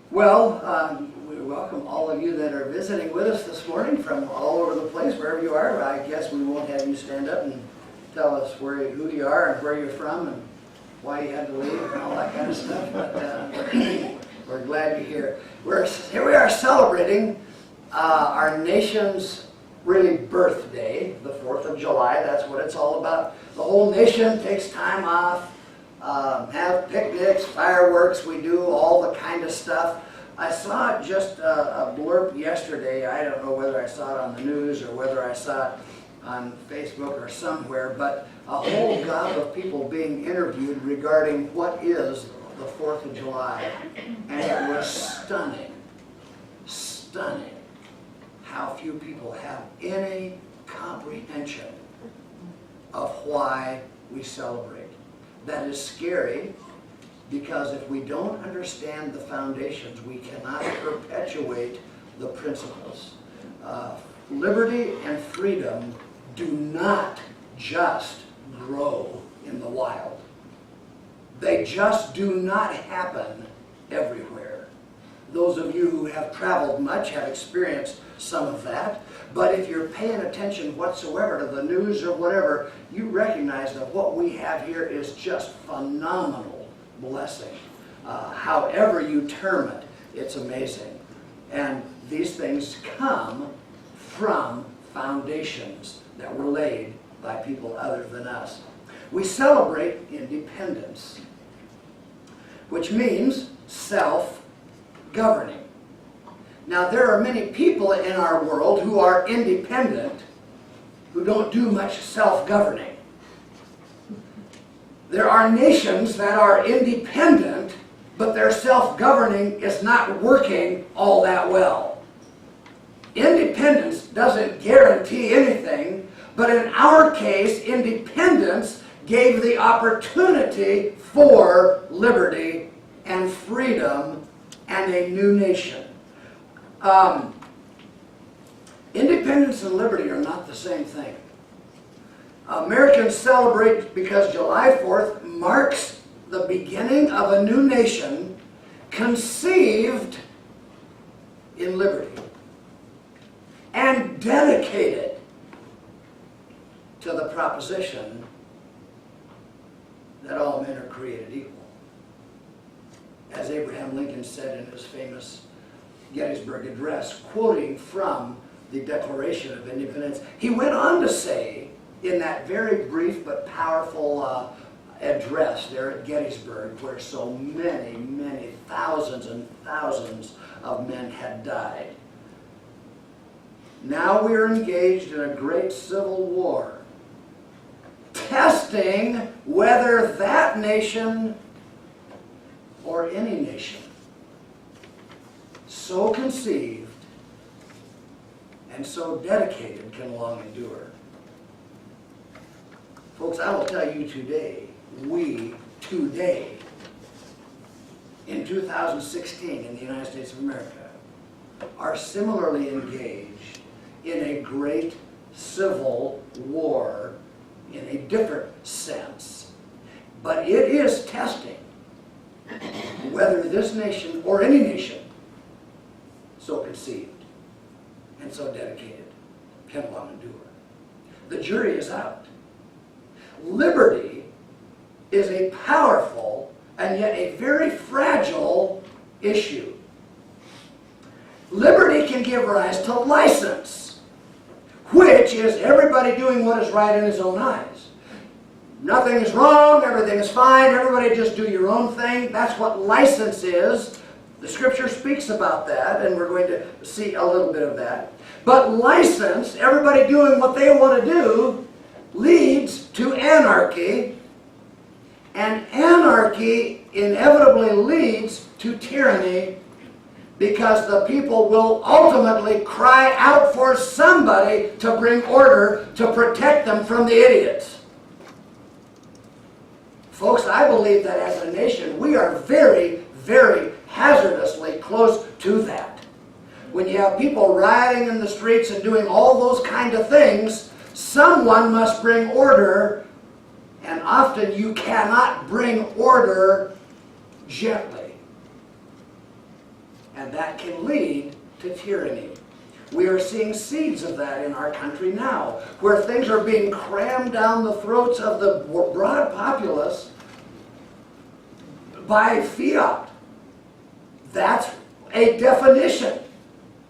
Well, we welcome all of you that are visiting with us this morning from all over the place, wherever you are. I guess we won't have you stand up and tell us who you are and where you're from and why you had to leave and all that kind of stuff, but we're glad you're here. Here we are celebrating our nation's really birthday, the 4th of July. That's what it's all about. The whole nation takes time off. Have picnics, fireworks, we do all the kind of stuff. I saw just a blurb yesterday. I don't know whether I saw it on the news or whether I saw it on Facebook or somewhere, but a whole gob of people being interviewed regarding what is the 4th of July. And it was stunning, stunning how few people have any comprehension of why we celebrate. That is scary, because if we don't understand the foundations, we cannot perpetuate the principles. Liberty and freedom do not just grow in the wild. They just do not happen everywhere. Those of you who have traveled much have experienced some of that. But if you're paying attention whatsoever to the news or whatever, you recognize that what we have here is just phenomenal blessing. However you term it, it's amazing. And these things come from foundations that were laid by people other than us. We celebrate independence, which means self-governing. Now, there are many people in our world who are independent, who don't do much self-governing. There are nations that are independent, but their self-governing is not working all that well. Independence doesn't guarantee anything, but in our case, independence gave the opportunity for liberty and freedom and a new nation. Independence and liberty are not the same thing. Americans celebrate because July 4th marks the beginning of a new nation conceived in liberty and dedicated to the proposition that all men are created equal. As Abraham Lincoln said in his famous Gettysburg Address, quoting from the Declaration of Independence, he went on to say in that very brief but powerful address there at Gettysburg, where so many, many thousands and thousands of men had died, "Now we are engaged in a great civil war, testing whether that nation or any nation so conceived and so dedicated can long endure." Folks, I will tell you today, we today, in 2016 in the United States of America, are similarly engaged in a great civil war in a different sense. But it is testing whether this nation or any nation so conceived and so dedicated can long endure. The jury is out. Liberty is a powerful and yet a very fragile issue. Liberty can give rise to license, which is everybody doing what is right in his own eyes. Nothing is wrong, everything is fine, everybody just do your own thing. That's what license is. The Scripture speaks about that, and we're going to see a little bit of that. But license, everybody doing what they want to do, leads to anarchy, and anarchy inevitably leads to tyranny, because the people will ultimately cry out for somebody to bring order to protect them from the idiots. Folks, I believe that as a nation, we are very, very hazardously close to that. When you have people rioting in the streets and doing all those kind of things, someone must bring order, and often you cannot bring order gently. And that can lead to tyranny. We are seeing seeds of that in our country now, where things are being crammed down the throats of the broad populace by fiat. That's a definition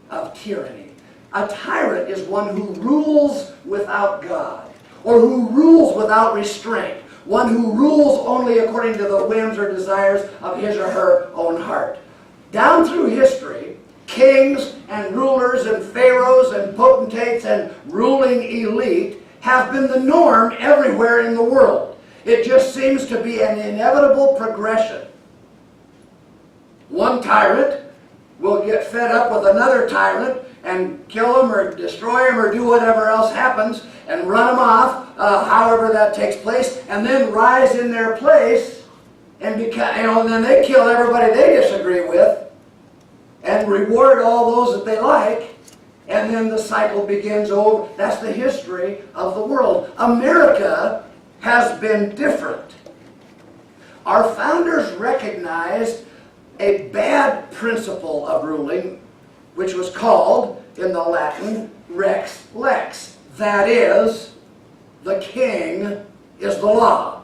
of tyranny. A tyrant is one who rules without God, or who rules without restraint, one who rules only according to the whims or desires of his or her own heart. Down through history, kings and rulers and pharaohs and potentates and ruling elite have been the norm everywhere in the world. It just seems to be an inevitable progression. One tyrant will get fed up with another tyrant and kill him or destroy him or do whatever else happens and run him off, however that takes place, and then rise in their place and and then they kill everybody they disagree with and reward all those that they like, and then the cycle begins over. That's the history of the world. America has been different. Our founders recognized a bad principle of ruling, which was called, in the Latin, rex lex. That is, the king is the law.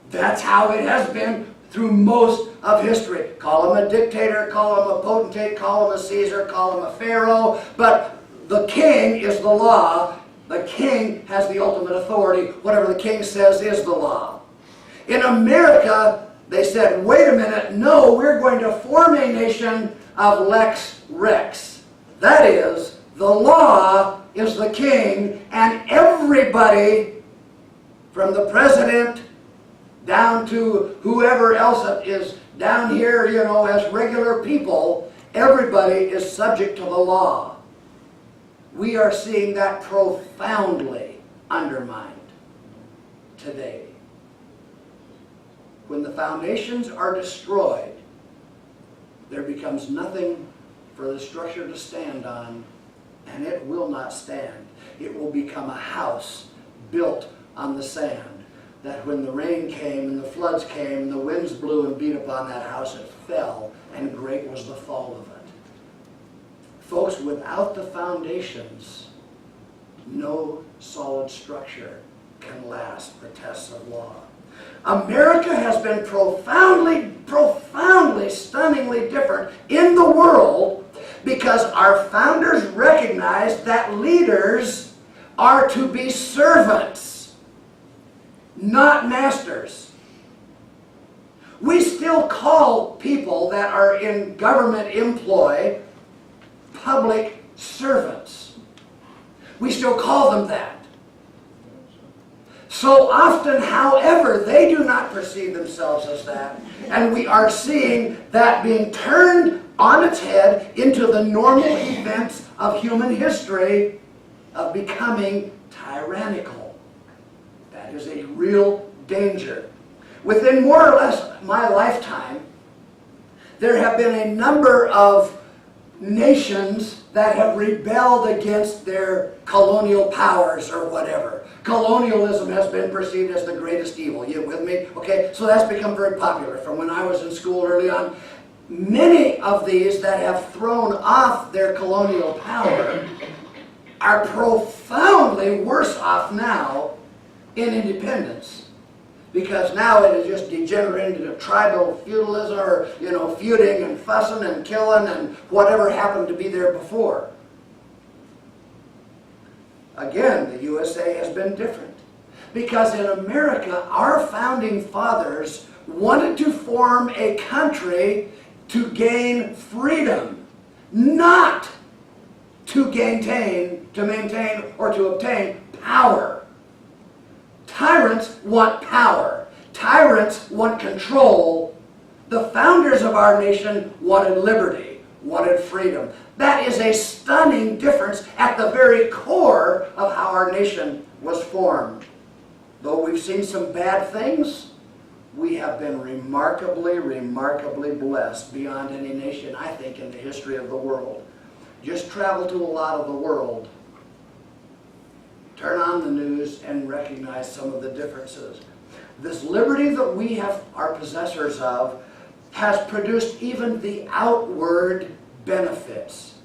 That's how it has been through most of history. Call him a dictator, call him a potentate, call him a Caesar, call him a pharaoh, but the king is the law. The king has the ultimate authority. Whatever the king says is the law. In America, they said, wait a minute, no, we're going to form a nation of lex rex. That is, the law is the king, and everybody, from the president down to whoever else is down here, as regular people, everybody is subject to the law. We are seeing that profoundly undermined today. When the foundations are destroyed, there becomes nothing for the structure to stand on, and it will not stand. It will become a house built on the sand, that when the rain came and the floods came and the winds blew and beat upon that house, it fell, and great was the fall of it. Folks, without the foundations, no solid structure can last the tests of law. America has been profoundly, stunningly different in the world because our founders recognized that leaders are to be servants, not masters. We still call people that are in government employ public servants. We still call them that. So often, however, they do not perceive themselves as that. And we are seeing that being turned on its head into the normal events of human history of becoming tyrannical. That is a real danger. Within more or less my lifetime, there have been a number of nations that have rebelled against their colonial powers or whatever. Colonialism has been perceived as the greatest evil. You with me? Okay, so that's become very popular from when I was in school early on. Many of these that have thrown off their colonial power are profoundly worse off now in independence. Because now it has just degenerated into tribal feudalism, or, feuding and fussing and killing and whatever happened to be there before. Again, the USA has been different. Because in America, our founding fathers wanted to form a country to gain freedom, not to maintain or to obtain power. Tyrants want power. Tyrants want control. The founders of our nation wanted liberty, wanted freedom. That is a stunning difference at the very core of how our nation was formed. Though we've seen some bad things, we have been remarkably blessed beyond any nation, I think, in the history of the world. Just travel to a lot of the world. Turn on the news and recognize some of the differences. This liberty that we are possessors of has produced even the outward benefits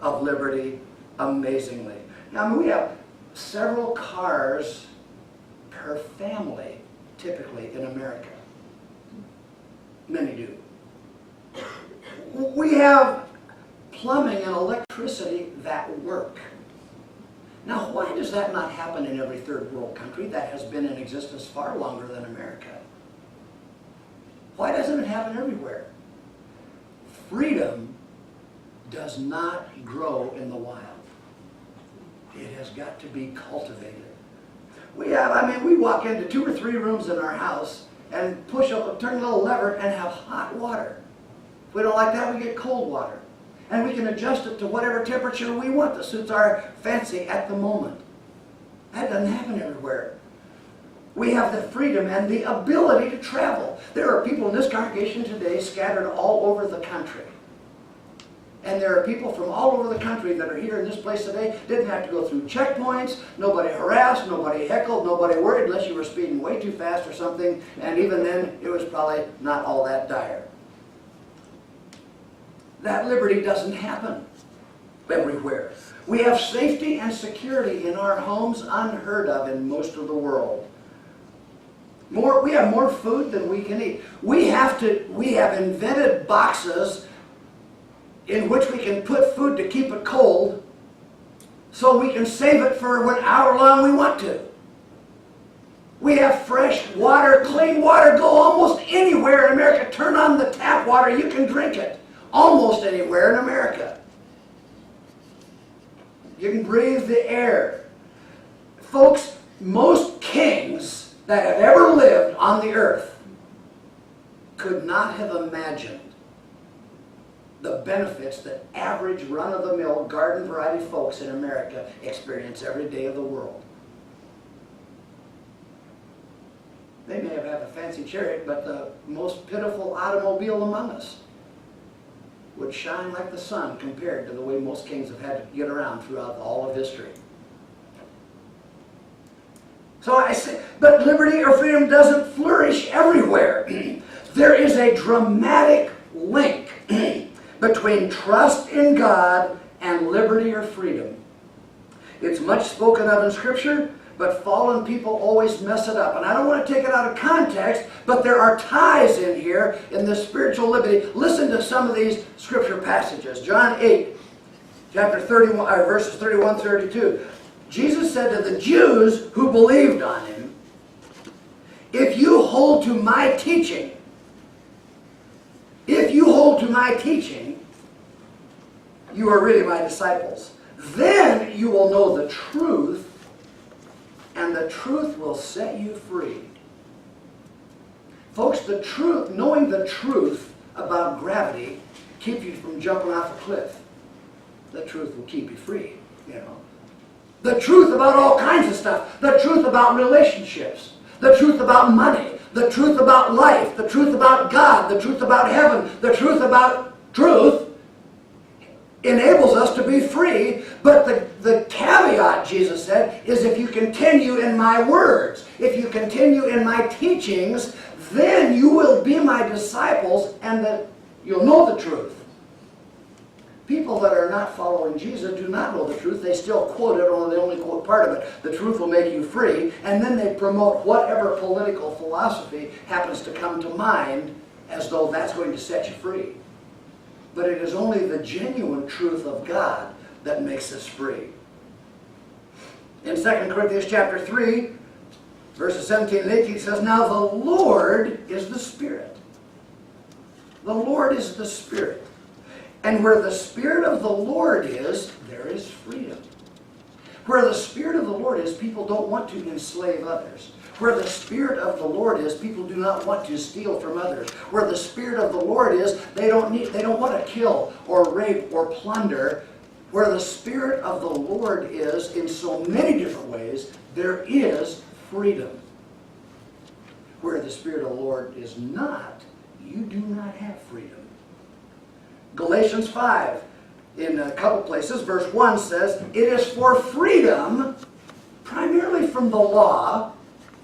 of liberty amazingly. Now, I mean, we have several cars per family, typically, in America. Many do. We have plumbing and electricity that work. Now, why does that not happen in every third world country that has been in existence far longer than America? Why doesn't it happen everywhere? Freedom does not grow in the wild. It has got to be cultivated. We walk into 2 or 3 rooms in our house and turn a little lever and have hot water. If we don't like that, we get cold water. And we can adjust it to whatever temperature we want that suits our fancy at the moment. That doesn't happen everywhere. We have the freedom and the ability to travel. There are people in this congregation today scattered all over the country. And there are people from all over the country that are here in this place today, didn't have to go through checkpoints, nobody harassed, nobody heckled, nobody worried unless you were speeding way too fast or something, and even then it was probably not all that dire. That liberty doesn't happen everywhere. We have safety and security in our homes unheard of in most of the world. We have more food than we can eat. We have invented boxes in which we can put food to keep it cold so we can save it for however long we want to. We have fresh water, clean water, go almost anywhere in America. Turn on the tap water, you can drink it. Almost anywhere in America. You can breathe the air. Folks, most kings that have ever lived on the earth could not have imagined the benefits that average run-of-the-mill garden variety folks in America experience every day of the world. They may have had a fancy chariot, but the most pitiful automobile among us would shine like the sun compared to the way most kings have had to get around throughout all of history. So I say, but liberty or freedom doesn't flourish everywhere. There is a dramatic link between trust in God and liberty or freedom. It's much spoken of in Scripture, but fallen people always mess it up. And I don't want to take it out of context, but there are ties in here in the spiritual liberty. Listen to some of these Scripture passages. John 8, chapter 31, verses 31, 32. Jesus said to the Jews who believed on him, if you hold to my teaching, you are really my disciples. Then you will know the truth, and the truth will set you free. Folks, the truth, knowing the truth about gravity, keep you from jumping off a cliff. The truth will keep you free, you know. The truth about all kinds of stuff. The truth about relationships. The truth about money. The truth about life. The truth about God. The truth about heaven. The truth about truth enables us to be free. But the caveat, Jesus said, is if you continue in my words, if you continue in my teachings, then you will be my disciples and you'll know the truth. People that are not following Jesus do not know the truth. They still quote it, or they only quote part of it. The truth will make you free. And then they promote whatever political philosophy happens to come to mind as though that's going to set you free. But it is only the genuine truth of God that makes us free. In 2 Corinthians chapter 3, verses 17 and 18, it says, now the Lord is the Spirit. The Lord is the Spirit. And where the Spirit of the Lord is, there is freedom. Where the Spirit of the Lord is, people don't want to enslave others. Where the Spirit of the Lord is, people do not want to steal from others. Where the Spirit of the Lord is, they don't want to kill or rape or plunder. Where the Spirit of the Lord is, in so many different ways, there is freedom. Where the Spirit of the Lord is not, you do not have freedom. Galatians 5, in a couple places, verse 1 says, it is for freedom, primarily from the law,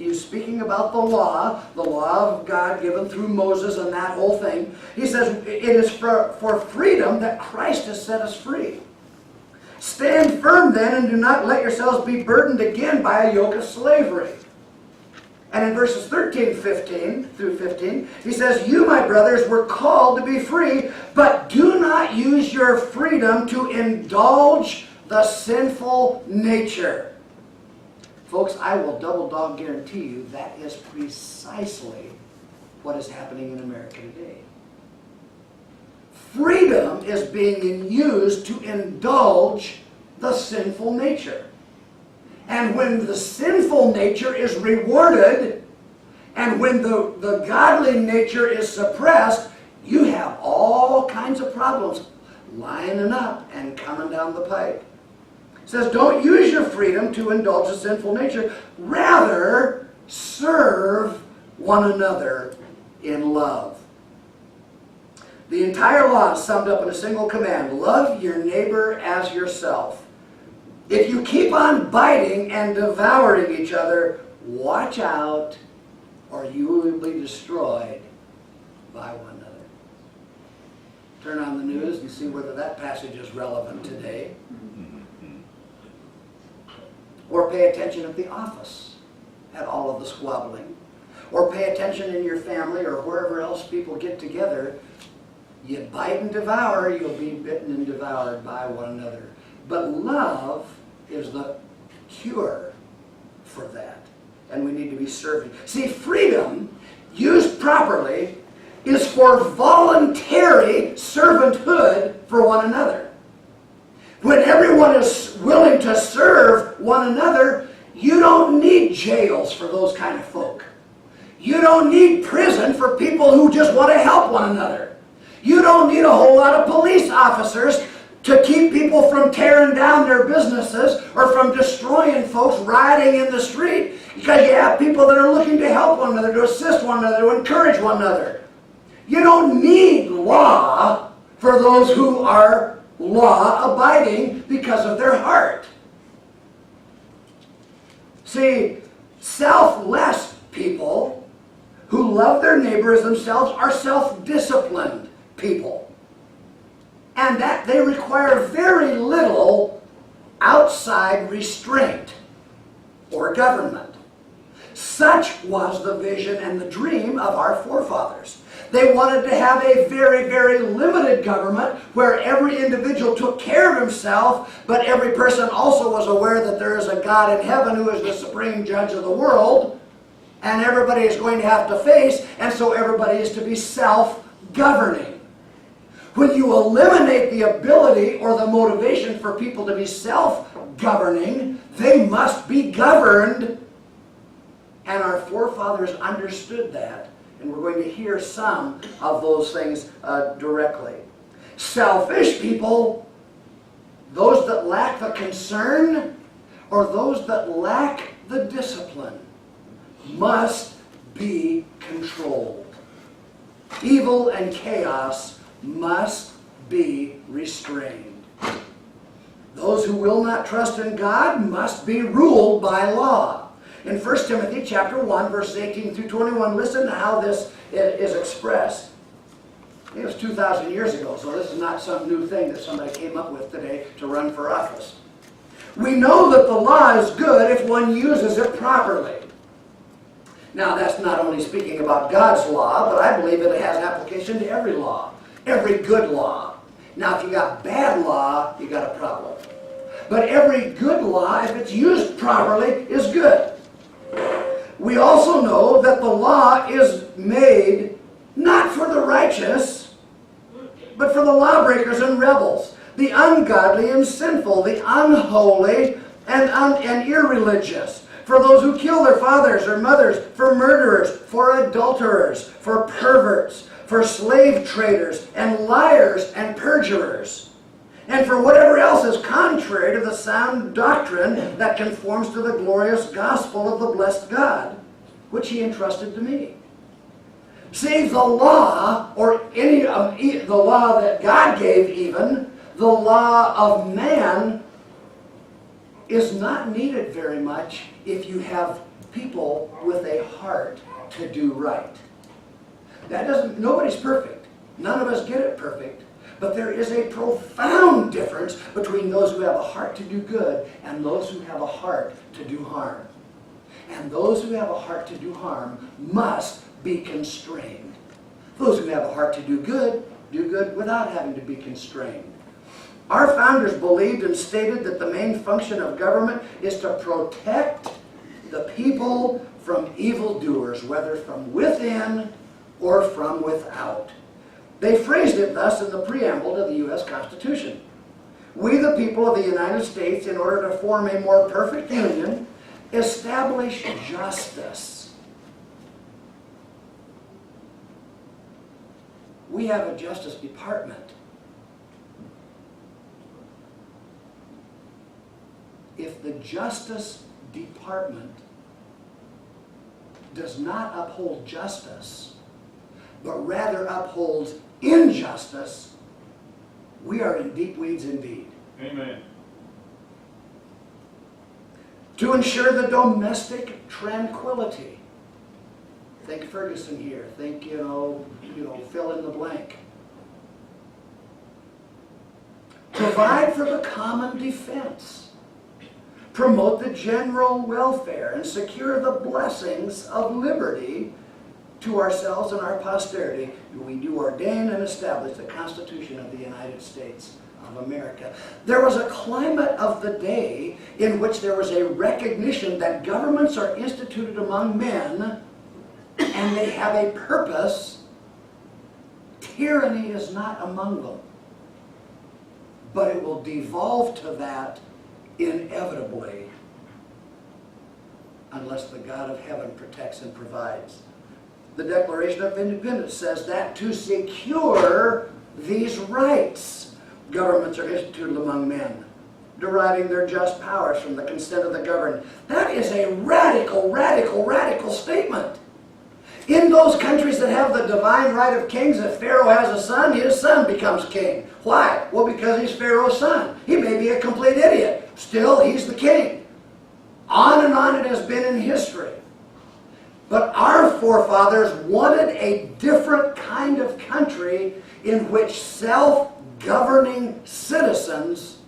He's speaking about the law of God given through Moses and that whole thing. He says, it is for freedom that Christ has set us free. Stand firm then, and do not let yourselves be burdened again by a yoke of slavery. And in verses 15 through 15, he says, you, my brothers, were called to be free, but do not use your freedom to indulge the sinful nature. Folks, I will double dog guarantee you that is precisely what is happening in America today. Freedom is being used to indulge the sinful nature. And when the sinful nature is rewarded, and when the godly nature is suppressed, you have all kinds of problems lining up and coming down the pipe. It says, don't use your freedom to indulge the sinful nature. Rather, serve one another in love. The entire law is summed up in a single command. Love your neighbor as yourself. If you keep on biting and devouring each other, watch out, or you will be destroyed by one another. Turn on the news and see whether that passage is relevant today. Or pay attention at the office at all of the squabbling. Or pay attention in your family or wherever else people get together. You bite and devour, you'll be bitten and devoured by one another. But love is the cure for that. And we need to be serving. See, freedom, used properly, is for voluntary servanthood for one another. When everyone is willing to serve one another, you don't need jails for those kind of folk. You don't need prison for people who just want to help one another. You don't need a whole lot of police officers to keep people from tearing down their businesses or from destroying folks rioting in the street, because you have people that are looking to help one another, to assist one another, to encourage one another. You don't need law for those who are law-abiding because of their heart. See, selfless people who love their neighbor as themselves are self-disciplined people. And that they require very little outside restraint or government. Such was the vision and the dream of our forefathers. They wanted to have a very, very limited government where every individual took care of himself, but every person also was aware that there is a God in heaven who is the supreme judge of the world, and everybody is going to have to face, and so everybody is to be self-governing. When you eliminate the ability or the motivation for people to be self-governing, they must be governed. And our forefathers understood that. And we're going to hear some of those things directly. Selfish people, those that lack the concern or those that lack the discipline, must be controlled. Evil and chaos must be restrained. Those who will not trust in God must be ruled by law. In 1 Timothy chapter 1, verses 18 through 21, listen to how this is expressed. It was 2,000 years ago, so this is not some new thing that somebody came up with today to run for office. We know that the law is good if one uses it properly. Now, that's not only speaking about God's law, but I believe it has application to every law, every good law. Now, if you got bad law, you got a problem. But every good law, if it's used properly, is good. We also know that the law is made not for the righteous, but for the lawbreakers and rebels, the ungodly and sinful, the unholy and irreligious, for those who kill their fathers or mothers, for murderers, for adulterers, for perverts, for slave traders and liars and perjurers, and for whatever else is contrary to the sound doctrine that conforms to the glorious gospel of the blessed God, which He entrusted to me. See, the law, or any of the law that God gave even, the law of man, is not needed very much if you have people with a heart to do right. Nobody's perfect. None of us get it perfect. But there is a profound difference between those who have a heart to do good and those who have a heart to do harm. And those who have a heart to do harm must be constrained. Those who have a heart to do good without having to be constrained. Our founders believed and stated that the main function of government is to protect the people from evildoers, whether from within or from without. They phrased it thus in the preamble to the U.S. Constitution. We, the people of the United States, in order to form a more perfect union, establish justice. We have a Justice Department. If the Justice Department does not uphold justice, but rather upholds injustice, we are in deep weeds indeed. Amen. To ensure the domestic tranquility. Think Ferguson here. Think, fill in the blank. Provide for the common defense. Promote the general welfare and secure the blessings of liberty to ourselves and our posterity. We do ordain and establish the Constitution of the United States of America. There was a climate of the day in which there was a recognition that governments are instituted among men and they have a purpose. Tyranny is not among them. But it will devolve to that inevitably unless the God of heaven protects and provides. The Declaration of Independence says that to secure these rights, governments are instituted among men, deriving their just powers from the consent of the governed. That is a radical, radical, radical statement. In those countries that have the divine right of kings, if Pharaoh has a son, his son becomes king. Why? Well, because he's Pharaoh's son. He may be a complete idiot. Still, he's the king. On and on it has been in history. But our forefathers wanted a different kind of country in which self-governing citizens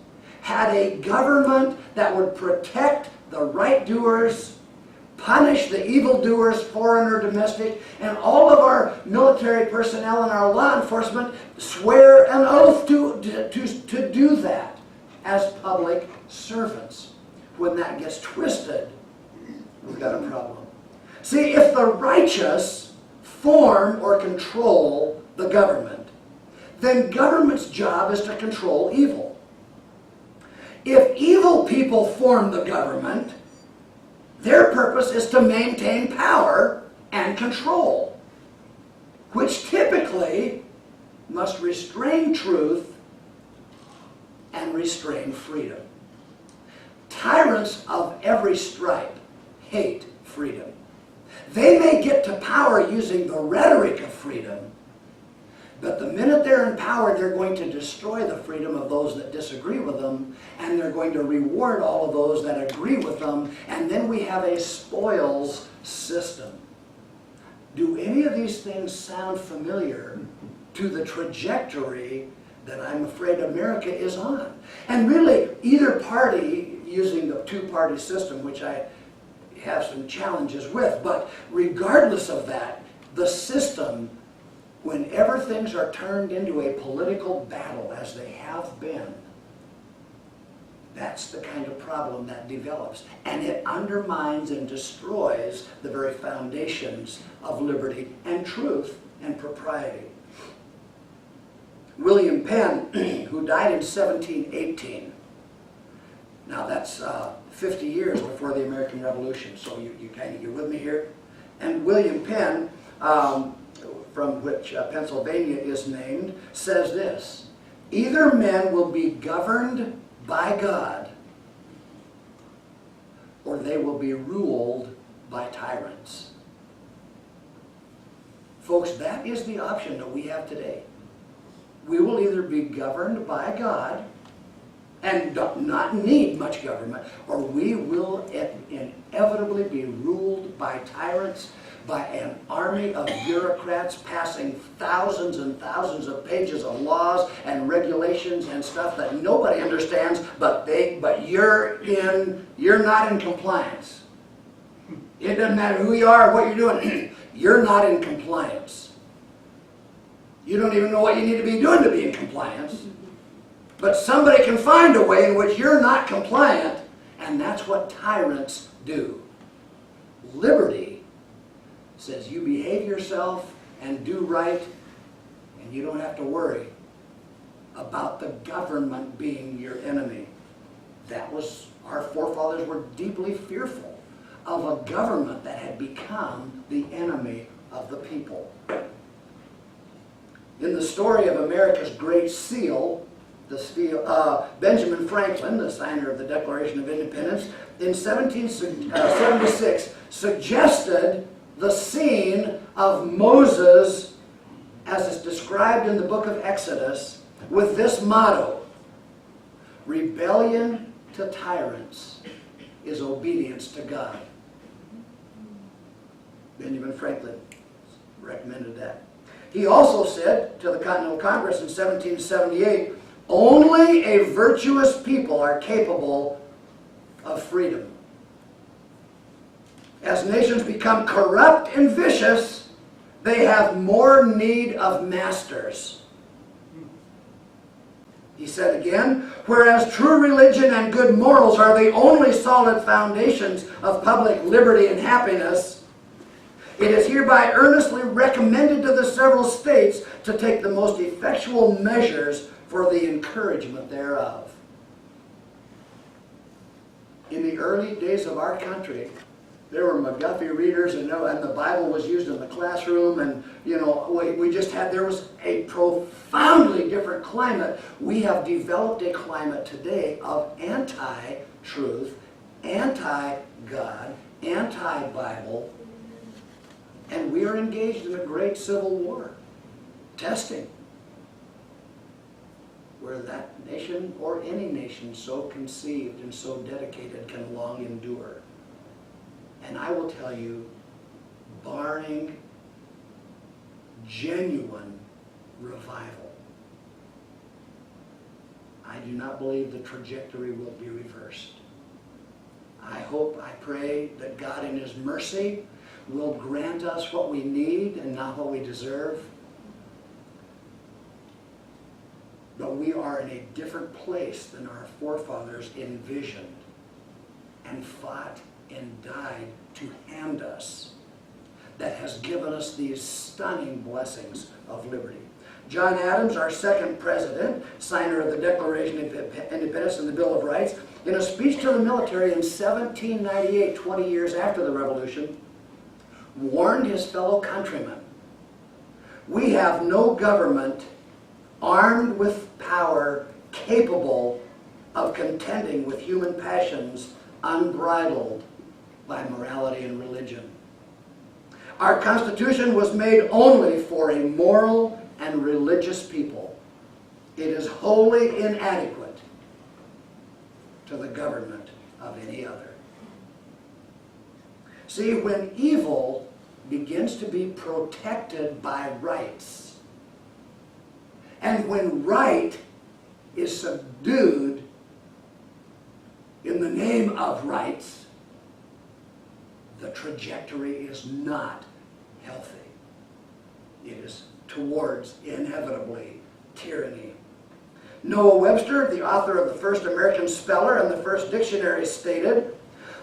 had a government that would protect the right doers, punish the evildoers, foreign or domestic, and all of our military personnel and our law enforcement swear an oath to do that as public servants. When that gets twisted, we've got a problem. See, if the righteous form or control the government, then government's job is to control evil. If evil people form the government, their purpose is to maintain power and control, which typically must restrain truth and restrain freedom. Tyrants of every stripe hate freedom. They may get to power using the rhetoric of freedom, but the minute they're in power, they're going to destroy the freedom of those that disagree with them, and they're going to reward all of those that agree with them, and then we have a spoils system. Do any of these things sound familiar to the trajectory that I'm afraid America is on? And really, either party, using the two-party system, which I have some challenges with, but regardless of that, the system, whenever things are turned into a political battle, as they have been, that's the kind of problem that develops. And it undermines and destroys the very foundations of liberty and truth and propriety. William Penn, who died in 1718, now that's 50 years before the American Revolution, so you're with me here? And William Penn, from which Pennsylvania is named, says this: either men will be governed by God, or they will be ruled by tyrants. Folks, that is the option that we have today. We will either be governed by God, and do not need much government, or we will inevitably be ruled by tyrants, by an army of bureaucrats passing thousands and thousands of pages of laws and regulations and stuff that nobody understands, but you're not in compliance. It doesn't matter who you are or what you're doing. You're not in compliance. You don't even know what you need to be doing to be in compliance. But somebody can find a way in which you're not compliant, and that's what tyrants do. Liberty says you behave yourself and do right, and you don't have to worry about the government being your enemy. That was, our forefathers were deeply fearful of a government that had become the enemy of the people. In the story of America's Great Seal, Benjamin Franklin, the signer of the Declaration of Independence, in 1776 suggested the scene of Moses, as is described in the book of Exodus, with this motto: rebellion to tyrants is obedience to God. Benjamin Franklin recommended that. He also said to the Continental Congress in 1778, only a virtuous people are capable of freedom. As nations become corrupt and vicious, they have more need of masters. He said again, whereas true religion and good morals are the only solid foundations of public liberty and happiness, it is hereby earnestly recommended to the several states to take the most effectual measures for the encouragement thereof. In the early days of our country, there were McGuffey readers, and the Bible was used in the classroom, and there was a profoundly different climate. We have developed a climate today of anti-truth, anti-God, anti-Bible, and we are engaged in a great civil war, testing where that nation or any nation so conceived and so dedicated can long endure. And I will tell you, barring genuine revival, I do not believe the trajectory will be reversed. I hope, I pray that God in His mercy will grant us what we need and not what we deserve. But we are in a different place than our forefathers envisioned and fought and died to hand us, that has given us these stunning blessings of liberty. John Adams, our second president, signer of the Declaration of Independence and the Bill of Rights, in a speech to the military in 1798, 20 years after the Revolution, warned his fellow countrymen, "We have no government armed with power capable of contending with human passions unbridled by morality and religion. Our Constitution was made only for a moral and religious people. It is wholly inadequate to the government of any other." See, when evil begins to be protected by rights, and when right is subdued in the name of rights, the trajectory is not healthy. It is towards, inevitably, tyranny. Noah Webster, the author of the first American speller and the first dictionary, stated,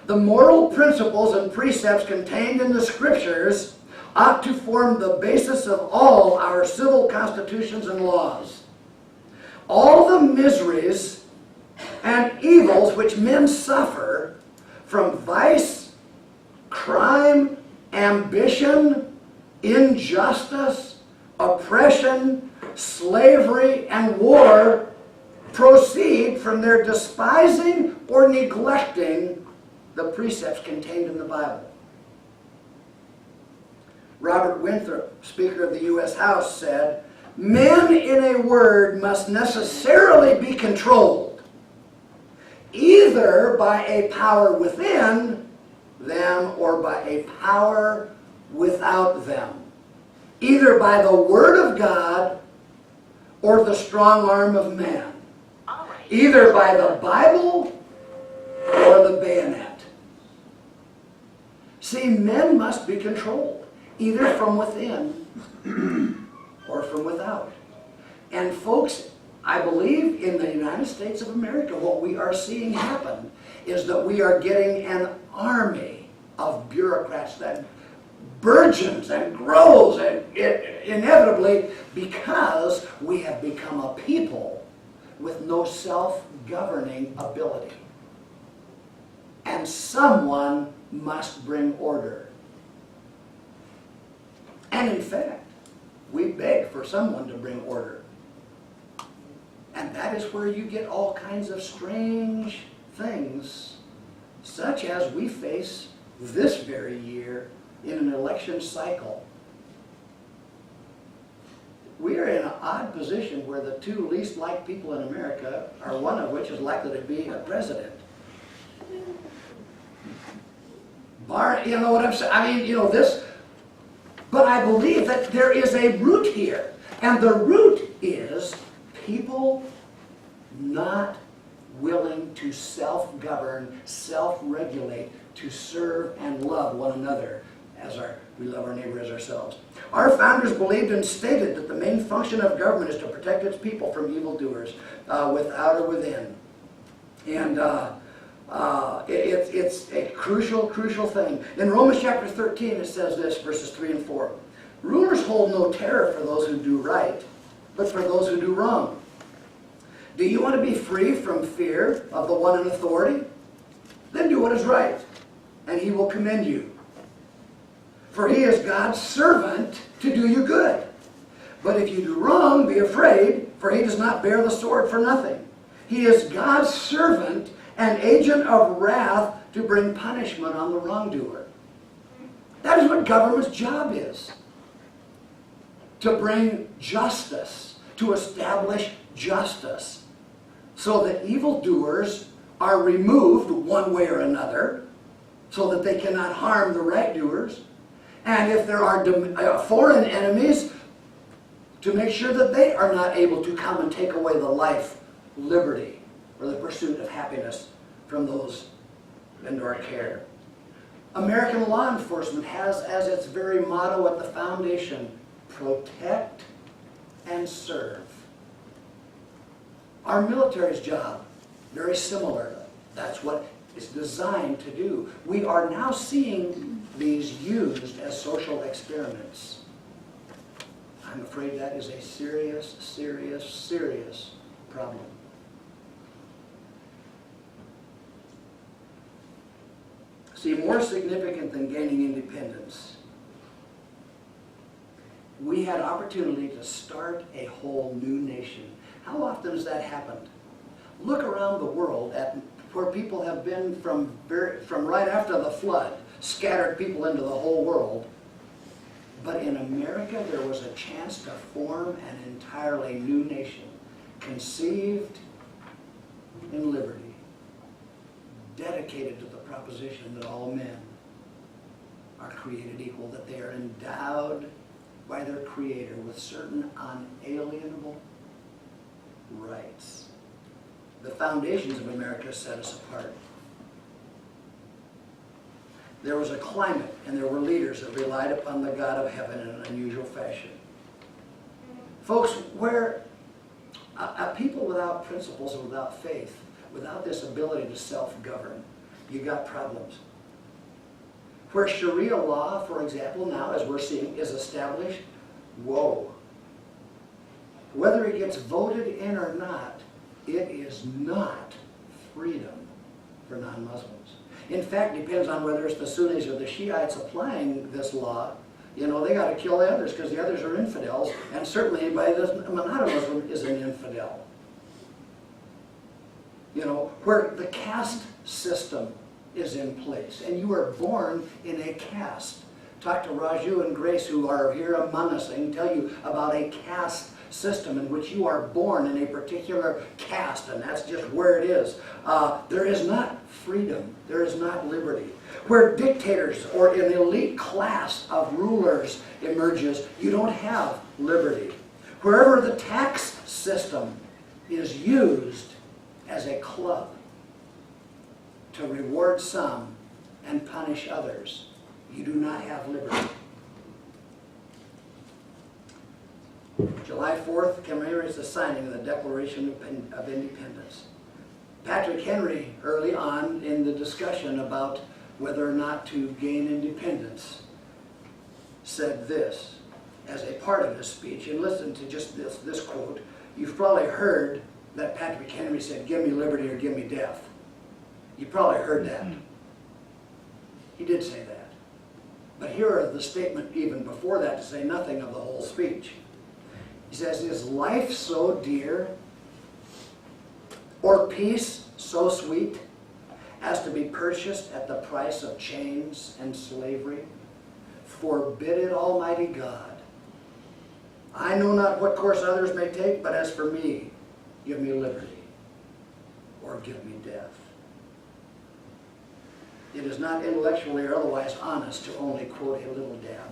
"The moral principles and precepts contained in the Scriptures ought to form the basis of all our civil constitutions and laws. All the miseries and evils which men suffer from vice, crime, ambition, injustice, oppression, slavery, and war proceed from their despising or neglecting the precepts contained in the Bible." Robert Winthrop, Speaker of the U.S. House, said, "Men, in a word, must necessarily be controlled, either by a power within them or by a power without them. Either by the Word of God or the strong arm of man. Either by the Bible or the bayonet. See, men must be controlled, either from within or from without. And folks, I believe in the United States of America, what we are seeing happen is that we are getting an army of bureaucrats that burgeons and grows, and inevitably, because we have become a people with no self-governing ability. And someone must bring order. And in fact, we beg for someone to bring order. And that is where you get all kinds of strange things, such as we face this very year in an election cycle. We are in an odd position where the two least liked people in America are one of which is likely to be a president. You know what I'm saying? I mean, you know, this. But I believe that there is a root here. And the root is people not willing to self-govern, self-regulate, to serve and love one another as we love our neighbor as ourselves. Our founders believed and stated that the main function of government is to protect its people from evildoers, without or within. And it's a crucial thing. In Romans chapter 13 it says this, verses 3 and 4. Rulers hold no terror for those who do right, but for those who do wrong. Do you want to be free from fear of the one in authority? Then do what is right, and he will commend you. For he is God's servant to do you good. But if you do wrong, be afraid, for he does not bear the sword for nothing. He is God's servant, an agent of wrath to bring punishment on the wrongdoer. That is what government's job is. To bring justice, to establish justice, so that evildoers are removed one way or another, so that they cannot harm the right doers. And if there are foreign enemies, to make sure that they are not able to come and take away the life, liberty, or the pursuit of happiness from those under our care. American law enforcement has as its very motto at the foundation, protect and serve. Our military's job, very similar. That's what it's designed to do. We are now seeing these used as social experiments. I'm afraid that is a serious problem. See, more significant than gaining independence, we had opportunity to start a whole new nation. How often has that happened? Look around the world at where people have been from right after the flood, scattered people into the whole world. But in America, there was a chance to form an entirely new nation, conceived in liberty, dedicated to the proposition that all men are created equal, that they are endowed by their Creator with certain unalienable rights. The foundations of America set us apart. There was a climate and there were leaders that relied upon the God of heaven in an unusual fashion. Folks, where a people without principles and without faith, without this ability to self-govern, you got problems. Where Sharia law, for example, now, as we're seeing, is established, whoa. Whether it gets voted in or not, it is not freedom for non-Muslims. In fact, it depends on whether it's the Sunnis or the Shiites applying this law. You know, they got to kill the others because the others are infidels, and certainly anybody that's not a Muslim is an infidel. You know, where the caste system is in place, and you are born in a caste. Talk to Raju and Grace, who are here among us, and tell you about a caste system in which you are born in a particular caste, and that's just where it is, there is not freedom, there is not liberty. Where dictators or an elite class of rulers emerges, you don't have liberty. Wherever the tax system is used as a club to reward some and punish others, you do not have liberty. July 4th commemorates the signing of the Declaration of Independence. Patrick Henry, early on in the discussion about whether or not to gain independence, said this as a part of his speech, and listen to just this quote. You've probably heard that Patrick Henry said, "Give me liberty or give me death." You probably heard that. He did say that. But here are the statement even before that, to say nothing of the whole speech. He says, "Is life so dear, or peace so sweet, as to be purchased at the price of chains and slavery? Forbid it, Almighty God. I know not what course others may take, but as for me, give me liberty, or give me death." It is not intellectually or otherwise honest to only quote a little dab.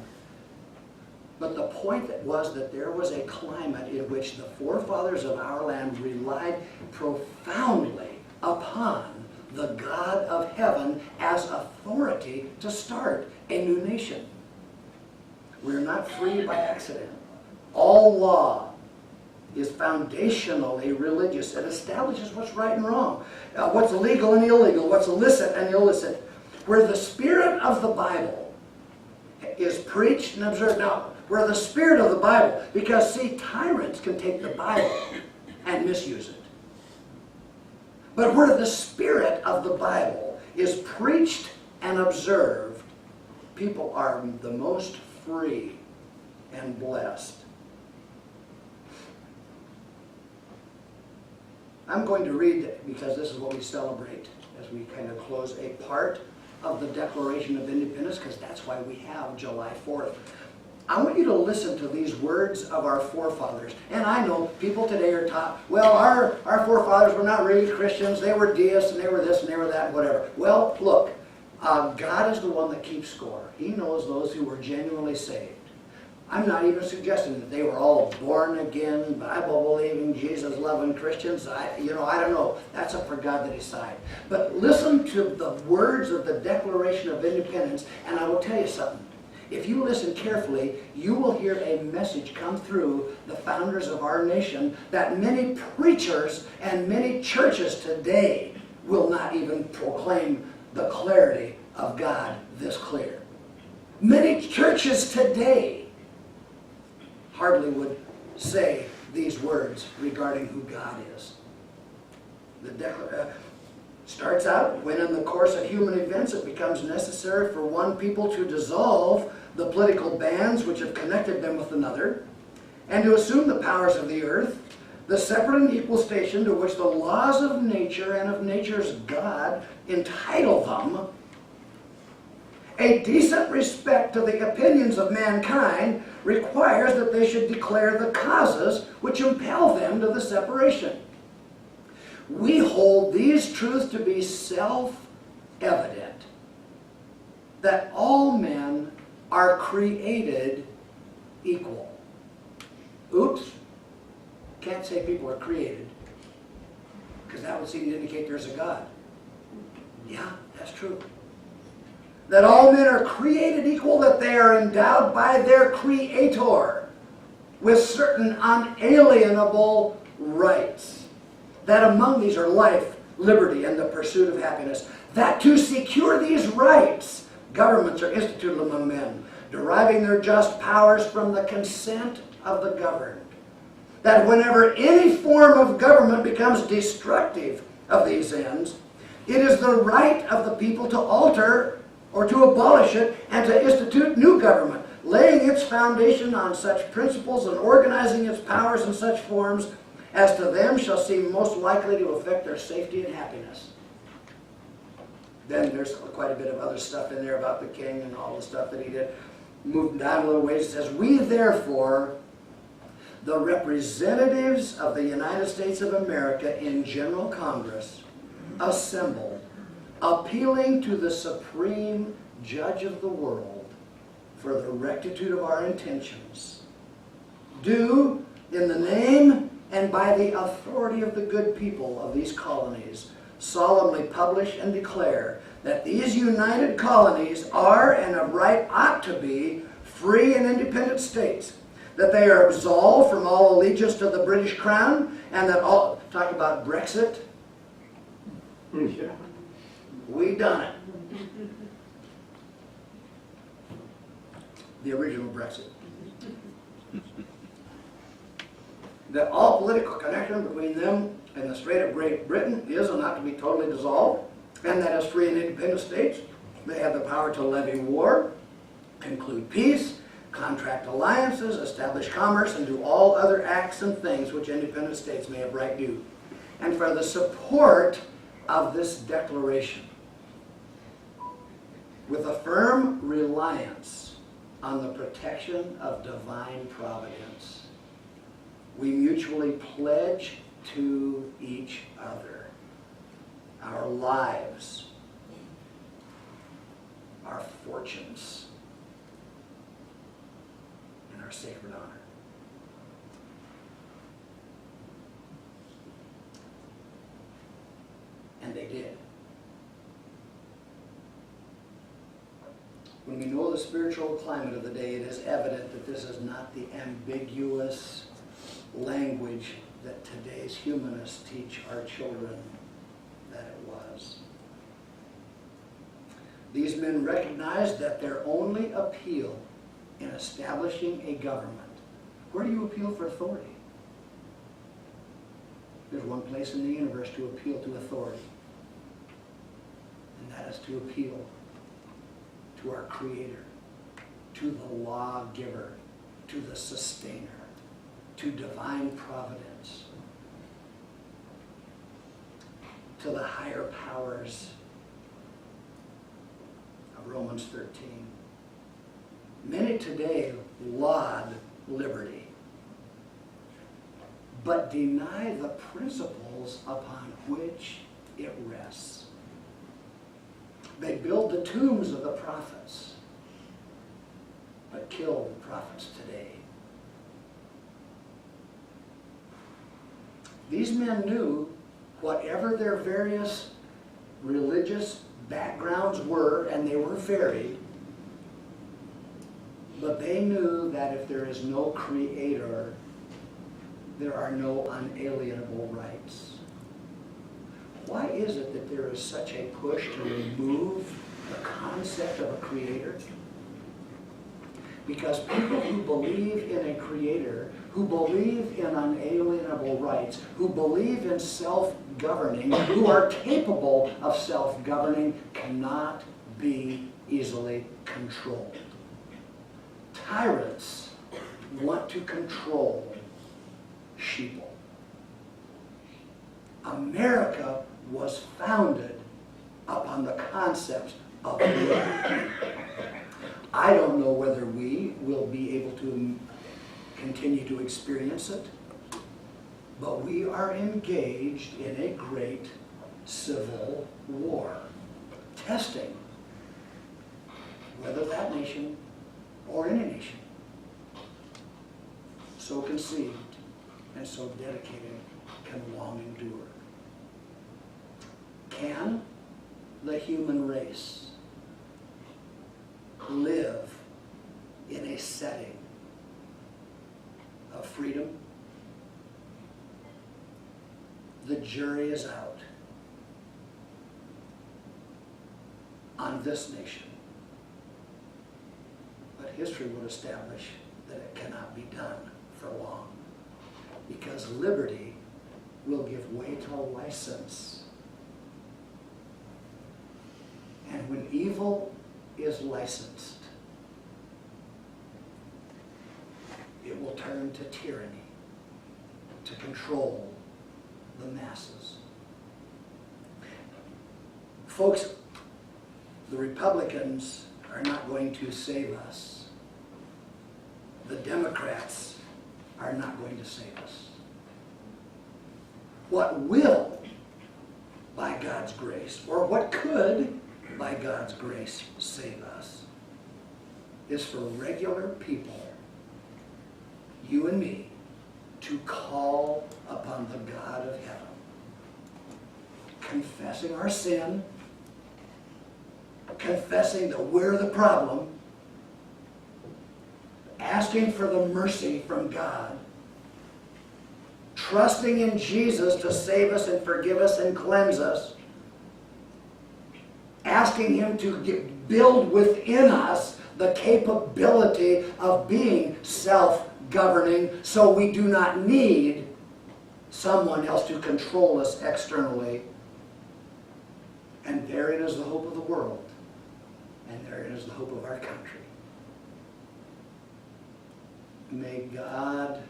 But the point was that there was a climate in which the forefathers of our land relied profoundly upon the God of heaven as authority to start a new nation. We're not free by accident. All law is foundationally religious. It establishes what's right and wrong, what's legal and illegal, what's illicit and illicit. Where the spirit of the Bible is preached and observed. Now, where the spirit of the Bible, because see, tyrants can take the Bible and misuse it. But where the spirit of the Bible is preached and observed, people are the most free and blessed. I'm going to read, because this is what we celebrate as we kind of close, a part of the Declaration of Independence, because that's why we have July 4th. I want you to listen to these words of our forefathers. And I know people today are taught, well, our forefathers were not really Christians, they were deists, and they were this, and they were that, and whatever. Well, look, God is the one that keeps score. He knows those who were genuinely saved. I'm not even suggesting that they were all born again, Bible-believing, Jesus-loving Christians. I don't know. That's up for God to decide. But listen to the words of the Declaration of Independence, and I will tell you something. If you listen carefully, you will hear a message come through the founders of our nation that many preachers and many churches today will not even proclaim the clarity of God this clear. Many churches today hardly would say these words regarding who God is. The starts out, when in the course of human events it becomes necessary for one people to dissolve the political bands which have connected them with another, and to assume the powers of the earth, the separate and equal station to which the laws of nature and of nature's God entitle them, a decent respect to the opinions of mankind requires that they should declare the causes which impel them to the separation. We hold these truths to be self-evident, that all men are created equal. Oops, can't say people are created, because that would seem to indicate there's a God. Yeah, that's true. That all men are created equal, that they are endowed by their Creator with certain unalienable rights. That among these are life, liberty, and the pursuit of happiness. That to secure these rights, governments are instituted among men, deriving their just powers from the consent of the governed. That whenever any form of government becomes destructive of these ends, it is the right of the people to alter or to abolish it and to institute new government, laying its foundation on such principles and organizing its powers in such forms as to them shall seem most likely to affect their safety and happiness. Then there's quite a bit of other stuff in there about the king and all the stuff that he did. Moving down a little ways, it says, we therefore, the representatives of the United States of America in General Congress assembled, appealing to the Supreme Judge of the world for the rectitude of our intentions, do, in the name and by the authority of the good people of these colonies, solemnly publish and declare that these united colonies are and of right ought to be free and independent states, that they are absolved from all allegiance to the British Crown, and that all, talk about Brexit, Yeah. we done it. The original Brexit. That all political connection between them and the Strait of Great Britain is and ought to be totally dissolved, and that as free and independent states, they have the power to levy war, conclude peace, contract alliances, establish commerce, and do all other acts and things which independent states may have right do. And for the support of this declaration, with a firm reliance on the protection of divine providence, we mutually pledge to each other our lives, our fortunes, and our sacred honor. And they did. When we know the spiritual climate of the day, it is evident that this is not the ambiguous language that today's humanists teach our children that it was. These men recognized that their only appeal in establishing a government, where do you appeal for authority? There's one place in the universe to appeal to authority, and that is to appeal to our Creator, to the lawgiver, to the sustainer, to divine providence, to the higher powers of Romans 13. Many today laud liberty, but deny the principles upon which it rests. They build the tombs of the prophets, but kill the prophets today. These men knew whatever their various religious backgrounds were, and they were varied, but they knew that if there is no Creator, there are no unalienable rights. Why is it that there is such a push to remove the concept of a Creator? Because people who believe in a Creator, who believe in unalienable rights, who believe in self-governing, who are capable of self-governing, cannot be easily controlled. Tyrants want to control sheeple. America was founded upon the concepts of liberty. I don't know whether we will be able to continue to experience it, but we are engaged in a great civil war, testing whether that nation or any nation so conceived and so dedicated can long endure. Can the human race live in a setting of freedom? The jury is out on this nation. But history would establish that it cannot be done for long, because liberty will give way to license. And when evil is licensed, it will turn to tyranny, to control the masses. Folks, the Republicans are not going to save us. The Democrats are not going to save us. What will, by God's grace, or what could, by God's grace, save us, is for regular people, you and me, to call upon the God of heaven, confessing our sin, confessing that we're the problem, asking for the mercy from God, trusting in Jesus to save us and forgive us and cleanse us, asking Him to build within us the capability of being self-governing so we do not need someone else to control us externally. And therein is the hope of the world. And therein is the hope of our country. May God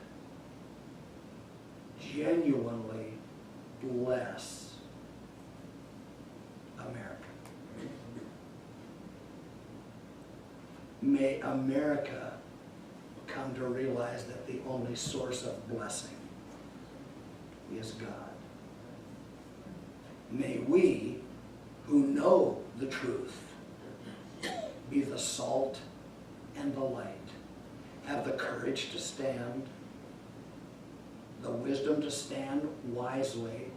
genuinely bless America. May America come to realize that the only source of blessing is God. May we, who know the truth, be the salt and the light, have the courage to stand, the wisdom to stand wisely,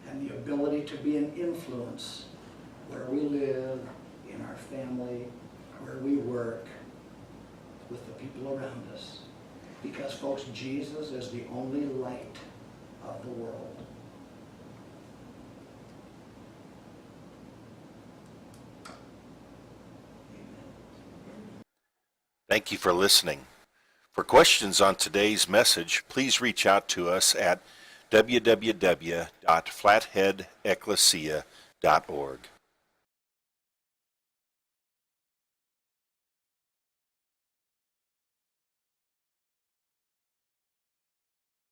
and the ability to be an influence where we live, in our family, where we work, with the people around us. Because, folks, Jesus is the only light of the world. Thank you for listening. For questions on today's message, please reach out to us at www.flatheadekklesia.org.